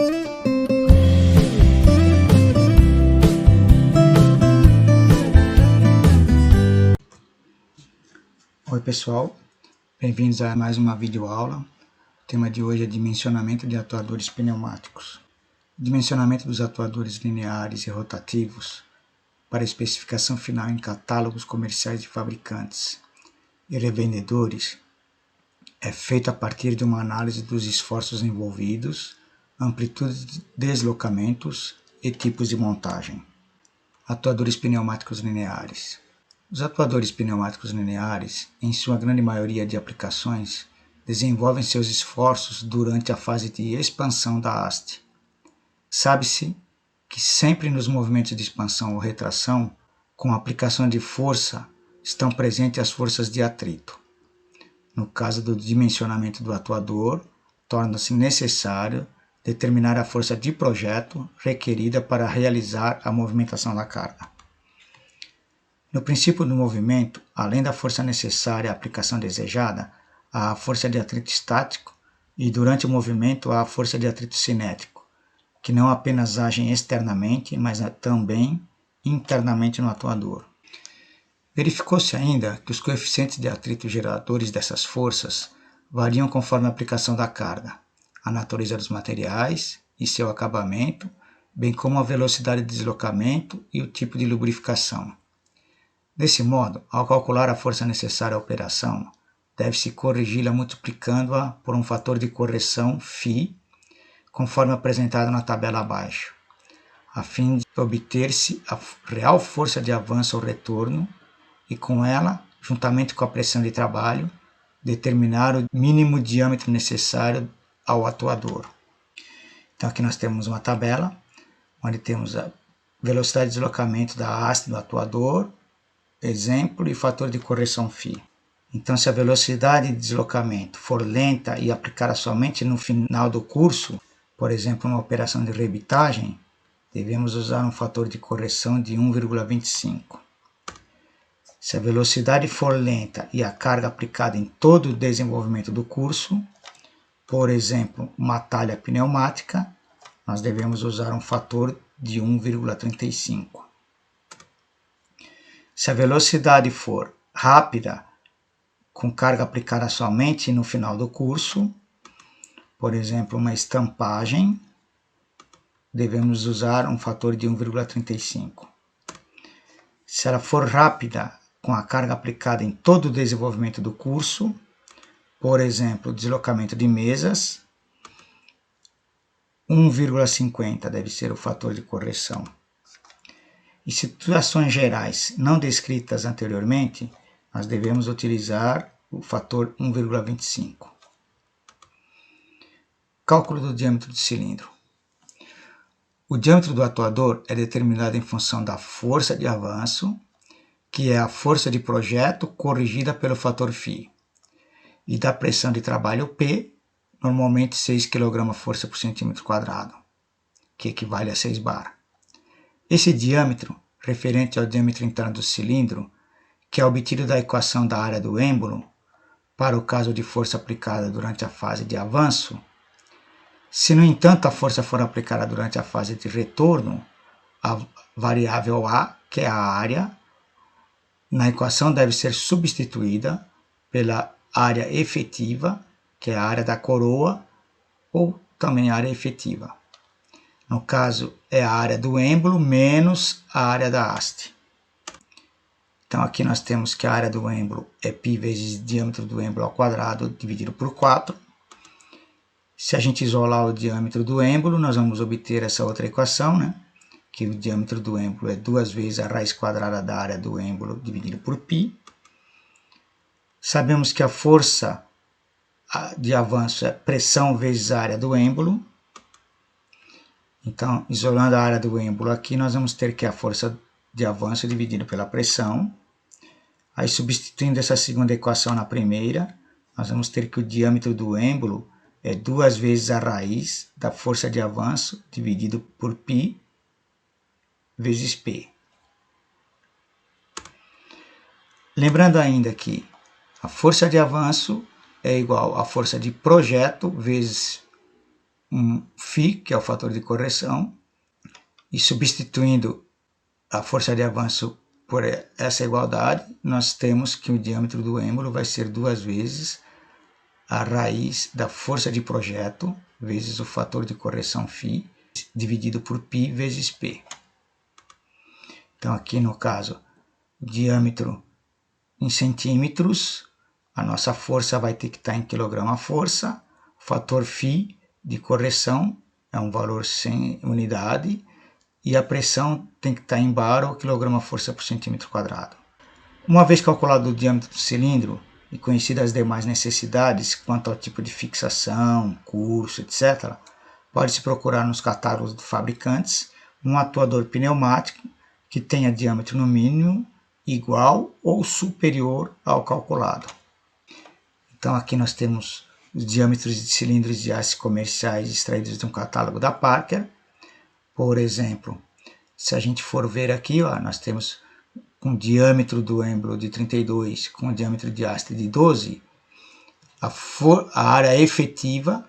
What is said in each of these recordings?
Oi pessoal, bem-vindos a mais uma videoaula. O tema de hoje é dimensionamento de atuadores pneumáticos. Dimensionamento dos atuadores lineares e rotativos para especificação final em catálogos comerciais de fabricantes e revendedores é feito a partir de uma análise dos esforços envolvidos, amplitude de deslocamentos e tipos de montagem. Atuadores pneumáticos lineares. Os atuadores pneumáticos lineares, em sua grande maioria de aplicações, desenvolvem seus esforços durante a fase de expansão da haste. Sabe-se que sempre nos movimentos de expansão ou retração, com a aplicação de força, estão presentes as forças de atrito. No caso do dimensionamento do atuador, torna-se necessário determinar a força de projeto requerida para realizar a movimentação da carga. No princípio do movimento, além da força necessária à aplicação desejada, há a força de atrito estático e, durante o movimento, há a força de atrito cinético, que não apenas agem externamente, mas também internamente no atuador. Verificou-se ainda que os coeficientes de atrito geradores dessas forças variam conforme a aplicação da carga, a natureza dos materiais e seu acabamento, bem como a velocidade de deslocamento e o tipo de lubrificação. Desse modo, ao calcular a força necessária à operação, deve-se corrigi-la multiplicando-a por um fator de correção φ, conforme apresentado na tabela abaixo, a fim de obter-se a real força de avanço ou retorno e, com ela, juntamente com a pressão de trabalho, determinar o mínimo diâmetro necessário ao atuador. Então aqui nós temos uma tabela, onde temos a velocidade de deslocamento da haste do atuador, exemplo e fator de correção φ. Então, se a velocidade de deslocamento for lenta e aplicada somente no final do curso, por exemplo, uma operação de rebitagem, devemos usar um fator de correção de 1,25. Se a velocidade for lenta e a carga aplicada em todo o desenvolvimento do curso, por exemplo, uma talha pneumática, nós devemos usar um fator de 1,35. Se a velocidade for rápida, com carga aplicada somente no final do curso, por exemplo, uma estampagem, devemos usar um fator de 1,35. Se ela for rápida, com a carga aplicada em todo o desenvolvimento do curso, por exemplo, deslocamento de mesas, 1,50 deve ser o fator de correção. Em situações gerais não descritas anteriormente, nós devemos utilizar o fator 1,25. Cálculo do diâmetro do cilindro. O diâmetro do atuador é determinado em função da força de avanço, que é a força de projeto corrigida pelo fator φ, e da pressão de trabalho P, normalmente 6 kg força por centímetro quadrado, que equivale a 6 bar. Esse diâmetro, referente ao diâmetro interno do cilindro, que é obtido da equação da área do êmbolo, para o caso de força aplicada durante a fase de avanço, se no entanto a força for aplicada durante a fase de retorno, a variável A, que é a área, na equação deve ser substituída pela área efetiva, que é a área da coroa, ou também a área efetiva. No caso, é a área do êmbolo menos a área da haste. Então, aqui nós temos que a área do êmbolo é π vezes diâmetro do êmbolo ao quadrado dividido por 4. Se a gente isolar o diâmetro do êmbolo, nós vamos obter essa outra equação, né? Que o diâmetro do êmbolo é 2 vezes a raiz quadrada da área do êmbolo dividido por π. Sabemos que a força de avanço é pressão vezes a área do êmbolo. Então, isolando a área do êmbolo aqui, nós vamos ter que a força de avanço dividido pela pressão. Aí, substituindo essa segunda equação na primeira, nós vamos ter que o diâmetro do êmbolo é 2 vezes a raiz da força de avanço dividido por π vezes P. Lembrando ainda que a força de avanço é igual à força de projeto vezes um φ, que é o fator de correção, e substituindo a força de avanço por essa igualdade, nós temos que o diâmetro do êmbolo vai ser 2 vezes a raiz da força de projeto vezes o fator de correção φ, dividido por π vezes P. Então, aqui no caso, o diâmetro em centímetros, a nossa força vai ter que estar em quilograma-força, o fator φ de correção é um valor sem unidade, e a pressão tem que estar em bar ou quilograma-força por centímetro quadrado. Uma vez calculado o diâmetro do cilindro e conhecidas as demais necessidades quanto ao tipo de fixação, curso, etc., pode-se procurar nos catálogos dos fabricantes um atuador pneumático que tenha diâmetro no mínimo igual ou superior ao calculado. Então aqui nós temos os diâmetros de cilindros de haste comerciais extraídos de um catálogo da Parker. Por exemplo, se a gente for ver aqui, ó, nós temos com diâmetro do êmbolo de 32, com diâmetro de haste de 12, a área efetiva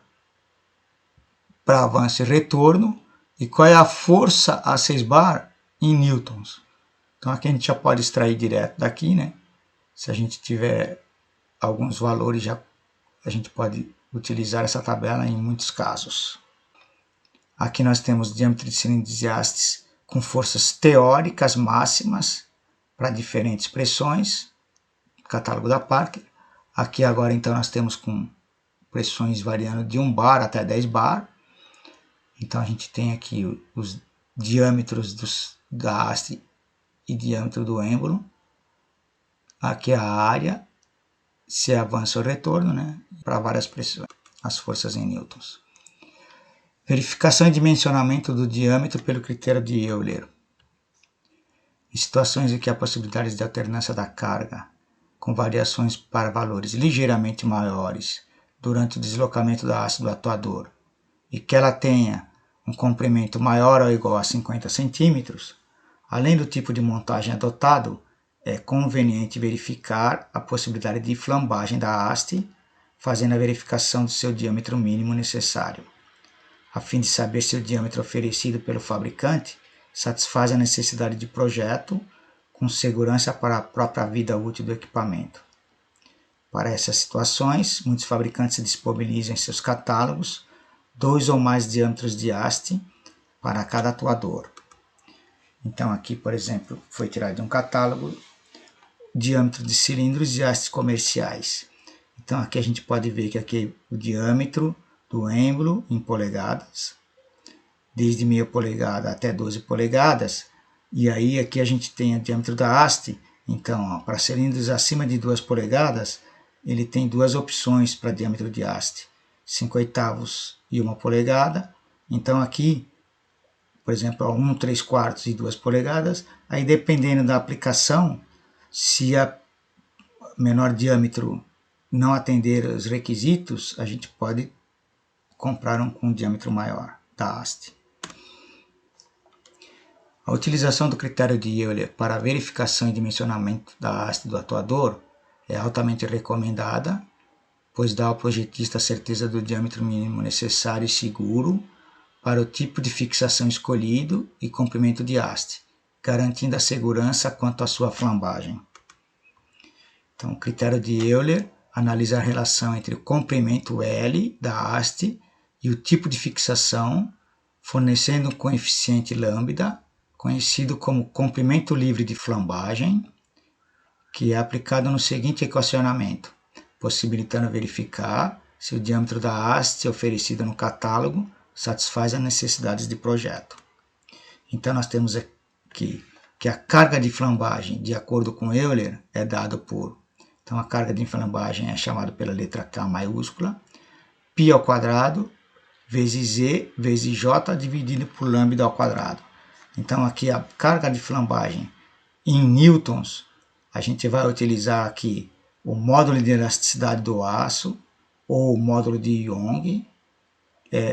para avanço e retorno, e qual é a força a 6 bar em newtons. Então aqui a gente já pode extrair direto daqui, né? Se a gente tiver alguns valores, a gente pode utilizar essa tabela em muitos casos. Aqui nós temos diâmetro de cilindros e hastes com forças teóricas máximas para diferentes pressões, catálogo da Parker. Aqui agora então nós temos com pressões variando de 1 bar até 10 bar. Então a gente tem aqui os diâmetros da haste e diâmetro do êmbolo. Aqui a área, se é avanço ou retorno, né? Para várias pressões, as forças em newtons. Verificação e dimensionamento do diâmetro pelo critério de Euler. Em situações em que há possibilidades de alternância da carga, com variações para valores ligeiramente maiores durante o deslocamento da haste do atuador, e que ela tenha um comprimento maior ou igual a 50 centímetros, além do tipo de montagem adotado, é conveniente verificar a possibilidade de flambagem da haste, fazendo a verificação do seu diâmetro mínimo necessário, a fim de saber se o diâmetro oferecido pelo fabricante satisfaz a necessidade de projeto com segurança para a própria vida útil do equipamento. Para essas situações, muitos fabricantes disponibilizam em seus catálogos 2 ou mais diâmetros de haste para cada atuador. Então aqui, por exemplo, foi tirado de um catálogo diâmetro de cilindros e hastes comerciais. Então aqui a gente pode ver que aqui o diâmetro do êmbolo em polegadas, desde meia polegada até 12 polegadas, e aí aqui a gente tem o diâmetro da haste. Então, para cilindros acima de 2 polegadas, ele tem 2 opções para diâmetro de haste, 5/8 e 1 polegada. Então aqui, por exemplo, 1 3/4 e 2 polegadas, aí dependendo da aplicação, se a menor diâmetro não atender os requisitos, a gente pode comprar um com diâmetro maior da haste. A utilização do critério de Euler para a verificação e dimensionamento da haste do atuador é altamente recomendada, pois dá ao projetista a certeza do diâmetro mínimo necessário e seguro para o tipo de fixação escolhido e comprimento de haste, garantindo a segurança quanto à sua flambagem. Então, o critério de Euler analisa a relação entre o comprimento L da haste e o tipo de fixação, fornecendo um coeficiente lambda, conhecido como comprimento livre de flambagem, que é aplicado no seguinte equacionamento, possibilitando verificar se o diâmetro da haste oferecido no catálogo satisfaz as necessidades de projeto. Então nós temos aqui que a carga de flambagem, de acordo com Euler, é dada por... Então a carga de flambagem é chamada pela letra K maiúscula, π ao quadrado, vezes Z, vezes J, dividido por lambda ao quadrado. Então aqui a carga de flambagem em newtons, a gente vai utilizar aqui o módulo de elasticidade do aço, ou o módulo de Young,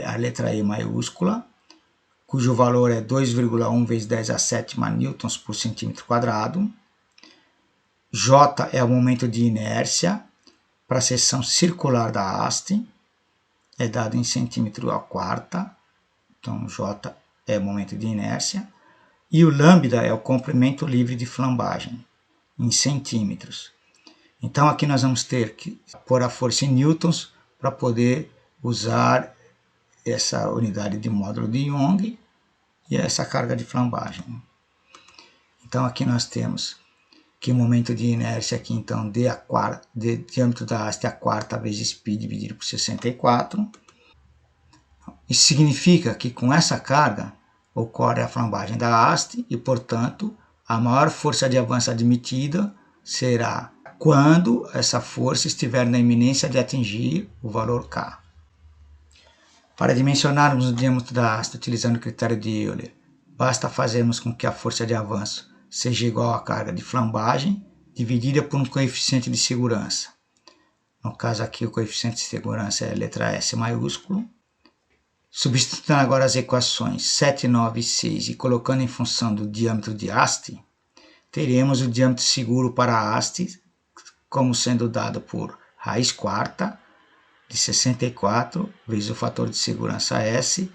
a letra E maiúscula, cujo valor é 2,1 vezes 10 a 7 newtons por centímetro quadrado. J é o momento de inércia para a seção circular da haste. é dado em centímetro a quarta, então J é o momento de inércia, e o lambda é o comprimento livre de flambagem, em centímetros. Então aqui nós vamos ter que pôr a força em newtons para poder usar essa unidade de módulo de Young e essa carga de flambagem. Então aqui nós temos que o momento de inércia aqui, então, d diâmetro da haste a quarta vezes π dividido por 64. Isso significa que com essa carga ocorre a flambagem da haste e, portanto, a maior força de avanço admitida será quando essa força estiver na iminência de atingir o valor K. Para dimensionarmos o diâmetro da haste utilizando o critério de Euler, basta fazermos com que a força de avanço seja igual à carga de flambagem dividida por um coeficiente de segurança. No caso aqui o coeficiente de segurança é a letra S maiúsculo. Substituindo agora as equações 7, 9 e 6 e colocando em função do diâmetro de haste, teremos o diâmetro seguro para a haste como sendo dado por raiz quarta de 64 vezes o fator de segurança S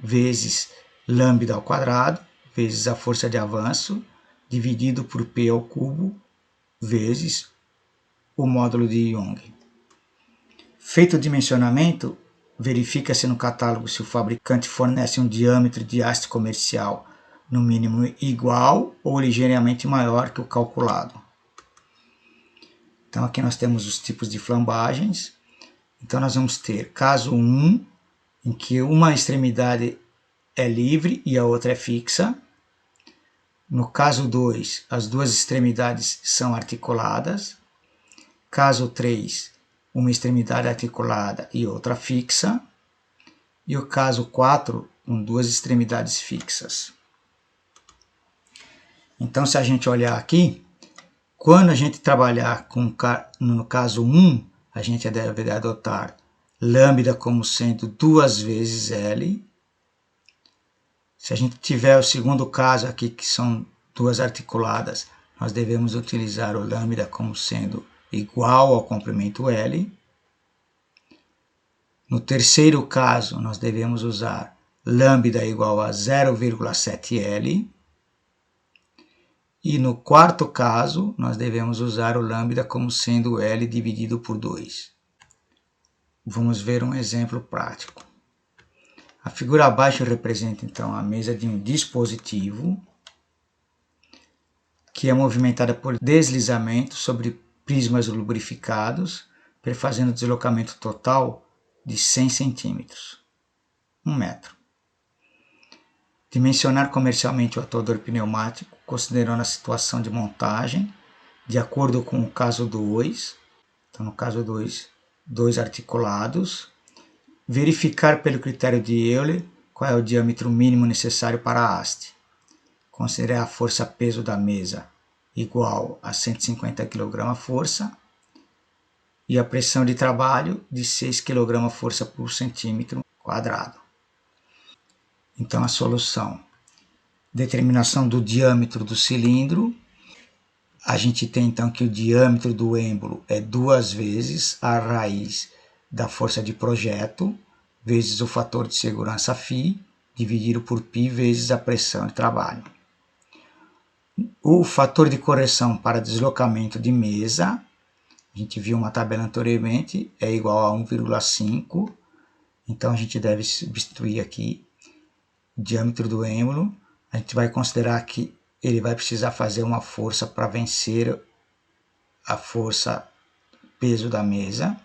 vezes lambda ao quadrado vezes a força de avanço dividido por P ao cubo vezes o módulo de Young. Feito o dimensionamento, verifica-se no catálogo se o fabricante fornece um diâmetro de haste comercial no mínimo igual ou ligeiramente maior que o calculado. Então aqui nós temos os tipos de flambagens. Então nós vamos ter caso 1, em que uma extremidade é livre e a outra é fixa. No caso 2, as duas extremidades são articuladas. Caso 3, uma extremidade articulada e outra fixa. E o caso 4, com duas extremidades fixas. Então, se a gente olhar aqui, quando a gente trabalhar no caso 1, a gente deve adotar lambda como sendo 2 vezes L. Se a gente tiver o segundo caso aqui, que são duas articuladas, nós devemos utilizar o lambda como sendo igual ao comprimento L. No terceiro caso, nós devemos usar lambda igual a 0,7 L. E no quarto caso, nós devemos usar o lambda como sendo L dividido por 2. Vamos ver um exemplo prático. A figura abaixo representa, então, a mesa de um dispositivo que é movimentada por deslizamento sobre prismas lubrificados, fazendo deslocamento total de 100 centímetros, 1 metro. Dimensionar comercialmente o atuador pneumático, considerando a situação de montagem, de acordo com o caso 2. Então, no caso 2, 2 articulados. Verificar pelo critério de Euler qual é o diâmetro mínimo necessário para a haste. Considerar a força-peso da mesa igual a 150 kg força e a pressão de trabalho de 6 kg força por centímetro quadrado. Então, a solução: determinação do diâmetro do cilindro. A gente tem então que o diâmetro do êmbolo é 2 vezes a raiz da força de projeto vezes o fator de segurança φ dividido por π vezes a pressão de trabalho. O fator de correção para deslocamento de mesa, a gente viu uma tabela anteriormente, é igual a 1,5. Então a gente deve substituir aqui o diâmetro do êmbolo. A gente vai considerar que ele vai precisar fazer uma força para vencer a força peso da mesa.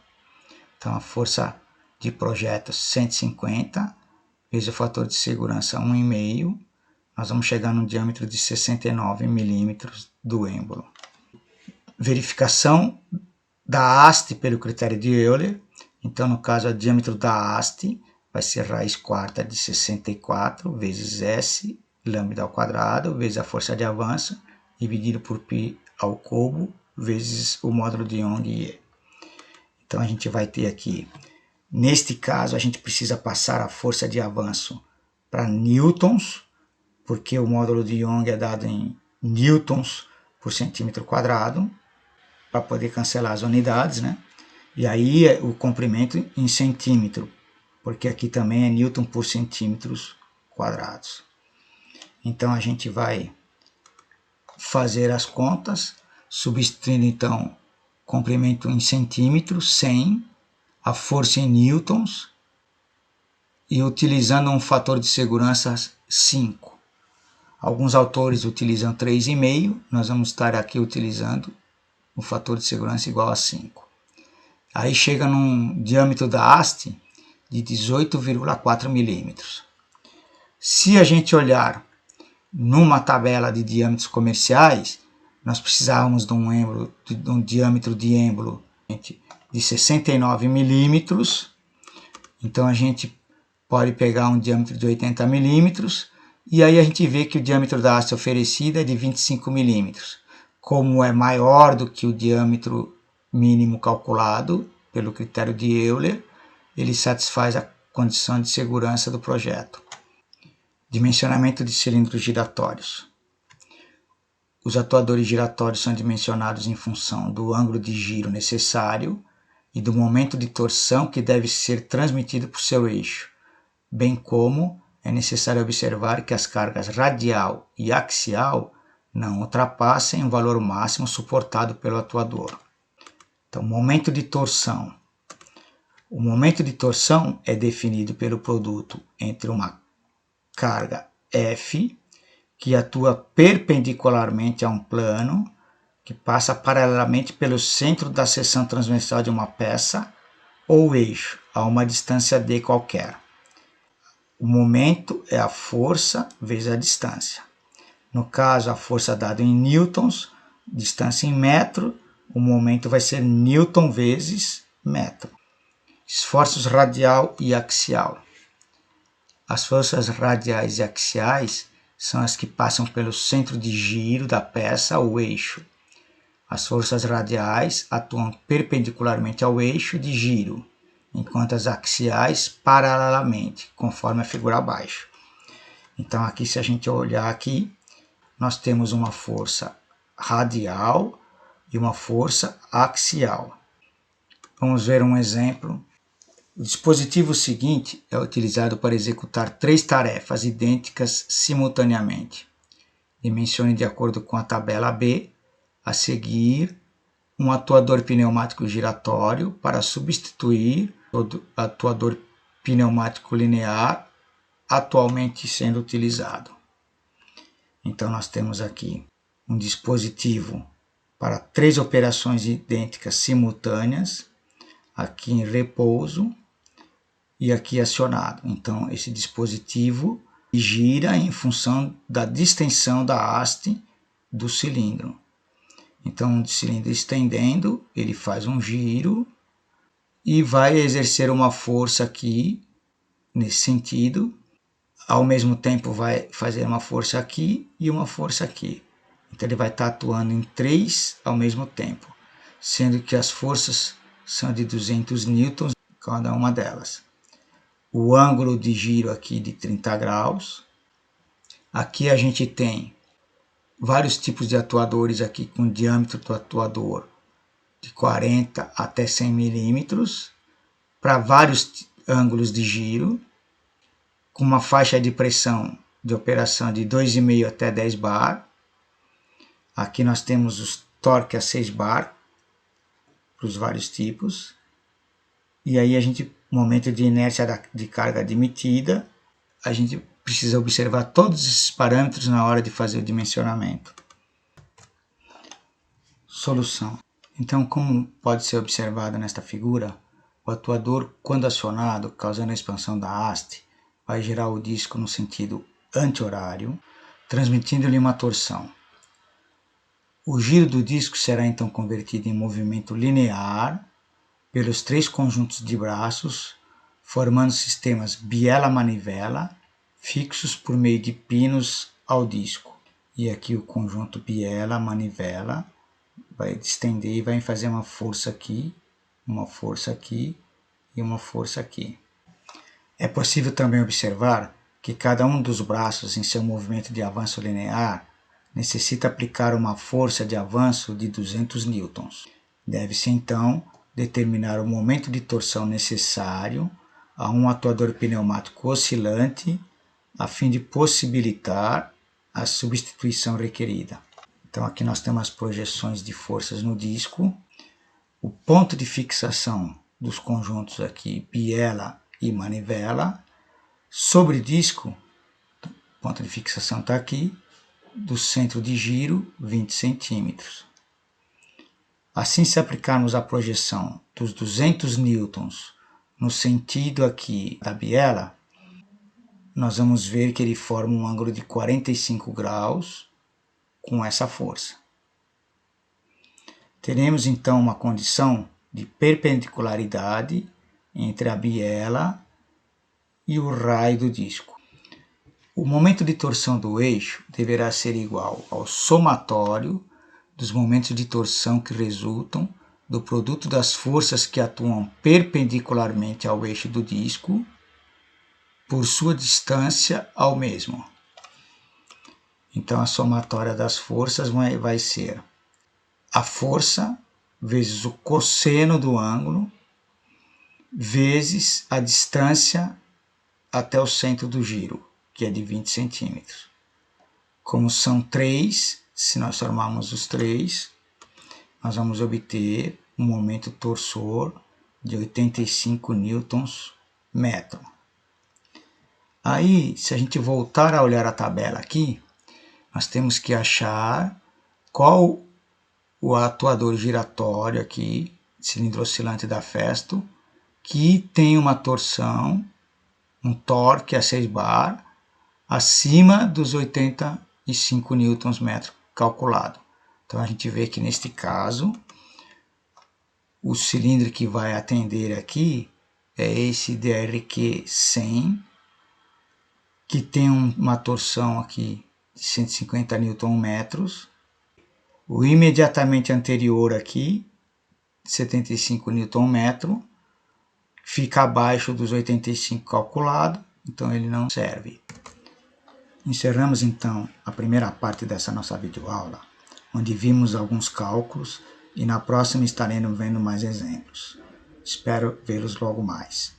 Então a força de projeto 150 vezes o fator de segurança 1,5. Nós vamos chegar no diâmetro de 69 milímetros do êmbolo. Verificação da haste pelo critério de Euler. Então, no caso, o diâmetro da haste vai ser raiz quarta de 64 vezes S, lambda ao quadrado, vezes a força de avanço, dividido por π ao cubo, vezes o módulo de Young E. Então, a gente vai ter aqui, neste caso, a gente precisa passar a força de avanço para newtons, porque o módulo de Young é dado em newtons por centímetro quadrado, para poder cancelar as unidades, né? E aí o comprimento em centímetro porque aqui também é Newton por centímetros quadrados. Então a gente vai fazer as contas, substituindo então comprimento em centímetros, 100, a força em newtons e utilizando um fator de segurança 5. Alguns autores utilizam 3,5, nós vamos estar aqui utilizando um fator de segurança igual a 5. Aí chega num diâmetro da haste de 18,4 milímetros. Se a gente olhar numa tabela de diâmetros comerciais, nós precisávamos de um diâmetro de êmbolo de 69 milímetros. Então a gente pode pegar um diâmetro de 80 milímetros e aí a gente vê que o diâmetro da haste oferecida é de 25 milímetros. Como é maior do que o diâmetro mínimo calculado pelo critério de Euler, ele satisfaz a condição de segurança do projeto. Dimensionamento de cilindros giratórios. Os atuadores giratórios são dimensionados em função do ângulo de giro necessário e do momento de torção que deve ser transmitido por seu eixo, bem como é necessário observar que as cargas radial e axial não ultrapassem o valor máximo suportado pelo atuador. Então, momento de torção. O momento de torção é definido pelo produto entre uma carga F, que atua perpendicularmente a um plano, que passa paralelamente pelo centro da seção transversal de uma peça ou eixo, a uma distância d qualquer. O momento é a força vezes a distância. No caso, a força dada em newtons, distância em metro, o momento vai ser newton vezes metro. Esforços radial e axial. As forças radiais e axiais são as que passam pelo centro de giro da peça ou eixo. As forças radiais atuam perpendicularmente ao eixo de giro, enquanto as axiais paralelamente, conforme a figura abaixo. Então aqui, se a gente olhar aqui, nós temos uma força radial e uma força axial. Vamos ver um exemplo. O dispositivo seguinte é utilizado para executar 3 tarefas idênticas simultaneamente. Dimensione de acordo com a tabela B, a seguir, um atuador pneumático giratório para substituir o atuador pneumático linear atualmente sendo utilizado. Então nós temos aqui um dispositivo para 3 operações idênticas simultâneas, aqui em repouso e aqui acionado. Então esse dispositivo gira em função da distensão da haste do cilindro. Então o cilindro estendendo, ele faz um giro e vai exercer uma força aqui, nesse sentido. Ao mesmo tempo vai fazer uma força aqui e uma força aqui. Então ele vai estar atuando em 3 ao mesmo tempo, sendo que as forças são de 200 newtons cada uma delas. O ângulo de giro aqui de 30 graus. Aqui a gente tem vários tipos de atuadores aqui com diâmetro do atuador de 40 até 100 milímetros para vários ângulos de giro, com uma faixa de pressão de operação de 2,5 até 10 bar. Aqui nós temos os torque a 6 bar para os vários tipos. E aí a gente, momento de inércia de carga admitida, a gente precisa observar todos esses parâmetros na hora de fazer o dimensionamento. Solução. Então, como pode ser observado nesta figura, o atuador, quando acionado, causando a expansão da haste, vai girar o disco no sentido anti-horário, transmitindo-lhe uma torção. O giro do disco será então convertido em movimento linear pelos 3 conjuntos de braços, formando sistemas biela-manivela, fixos por meio de pinos ao disco. E aqui o conjunto biela-manivela vai estender e vai fazer uma força aqui e uma força aqui. É possível também observar que cada um dos braços em seu movimento de avanço linear necessita aplicar uma força de avanço de 200 newtons. Deve-se então determinar o momento de torção necessário a um atuador pneumático oscilante a fim de possibilitar a substituição requerida. Então aqui nós temos as projeções de forças no disco, o ponto de fixação dos conjuntos aqui, biela e manivela, sobre disco, o ponto de fixação está aqui, do centro de giro 20 centímetros. Assim, se aplicarmos a projeção dos 200 newtons no sentido aqui da biela, nós vamos ver que ele forma um ângulo de 45 graus com essa força. Teremos então uma condição de perpendicularidade entre a biela e o raio do disco. O momento de torção do eixo deverá ser igual ao somatório dos momentos de torção que resultam do produto das forças que atuam perpendicularmente ao eixo do disco por sua distância ao mesmo. Então a somatória das forças vai ser a força vezes o cosseno do ângulo vezes a distância até o centro do giro, que é de 20 centímetros. Como são 3, se nós formarmos os 3, nós vamos obter um momento torsor de 85 newtons/metro. Aí, se a gente voltar a olhar a tabela aqui, nós temos que achar qual o atuador giratório aqui, cilindro oscilante da Festo, que tem uma torção, um torque a 6 bar, acima dos 85 newtons/metro calculado. Então a gente vê que neste caso, o cilindro que vai atender aqui é esse DRQ 100, que tem uma torção aqui de 150 Nm. O imediatamente anterior aqui, 75 Nm, fica abaixo dos 85 calculado, então ele não serve. Encerramos então a primeira parte dessa nossa videoaula, onde vimos alguns cálculos e na próxima estaremos vendo mais exemplos. Espero vê-los logo mais.